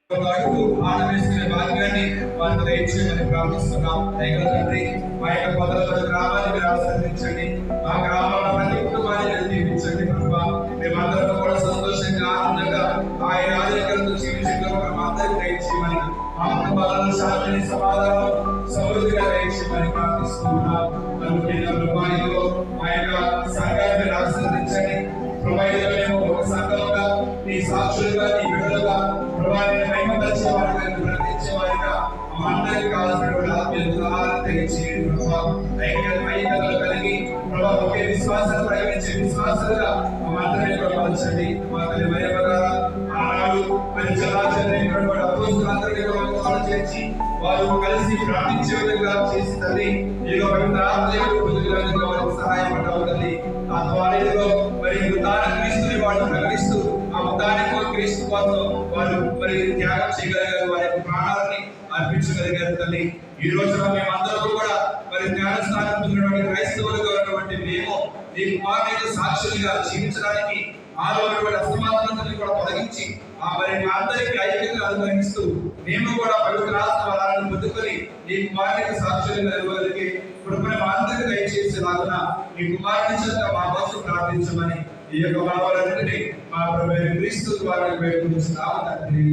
వాడుతూ ఆడవేసుకునే భాగ్యాన్ని వారికి దయచేయమని ప్రార్థిస్తున్నాం. దయగల తండ్రి, మా యొక్క పొదల గ్రామాన్ని మీరు ఆశీర్వదించండి. మా గ్రామంలో ప్రతి కుటుంబాన్ని మీరు దీవించండి. ప్రభావ మేమందరం కూడా సంతోషంగా ఆనందంగా ఆయన ఆరోగ్యంతో జీవించడం అందరికీ దయచేయమని, మా కుటుంబాలను శాంతిని సమాధానం సమృద్ధిగా దయచేయమని ప్రార్థిస్తున్నాం. మా యొక్క సంఘాన్ని మీరు ఆశీర్వదించండి. ప్రభావితమైన ఒక సంఘంగా నీ సాక్షులుగా నీ బిడ్డలుగా ప్రభావిత మహిమపరిచే వారిగా ప్రకటించే వారిగా అందరికి కావాల్సినటువంటి ఆత్మీయతలు దయచేయండి. ఐక్యతలు కలిగి ప్రభావ ఒకే విశ్వాసాలు ప్రకటించే విశ్వాసాలుగా అందరినీ ప్రకటించండి. మా తల్లి మహిమ ద్వారా ఆనాడు మరి జలాచరైనటువంటి అపోస్తులందరికీ చేర్చి వారు కలిసి ప్రార్థించే విధంగా చేసి తల్లి ఏదో పవిత్ర ఆత్మీయులుగా వారికి సహాయపడ్డావు తల్లి. ఆ ద్వారా మరి ఉదాహరణ క్రీస్తుని వాడు ప్రకటిస్తూ ఆ ఉదాహరణ క్రీస్తు కోసం వారు మరి త్యాగం చేయగలిగారు, వారి యొక్క ప్రాణాలని అర్పించగలిగారు తల్లి. ఈ రోజున మేమందరూ కూడా మరి జ్ఞానస్థానం పొందినటువంటి క్రైస్తవులుగా ఉన్నటువంటి మేము నీ కుమారుని సాక్షులుగా జీవించడానికి ఆలో అసమాధానాన్ని కూడా తొలగించి ఆ మరి అందరికీ ఐక్యతను అనుగ్రహిస్తూ మేము కూడా పవిత్ర ఆత్మ వరాలను పొందుకొని నీ కుమారునికి సాక్షులుగా ఇవ్వగలిగి కృపను మా అందరికీ దయచేసేలాగున నీ కుమారుని చేత మా కోసం ప్రార్థించమని ఈ యొక్క భావాలన్నింటినీ మా ప్రభువైన క్రీస్తు ద్వారా వేడుకుంటున్నాము తండ్రి.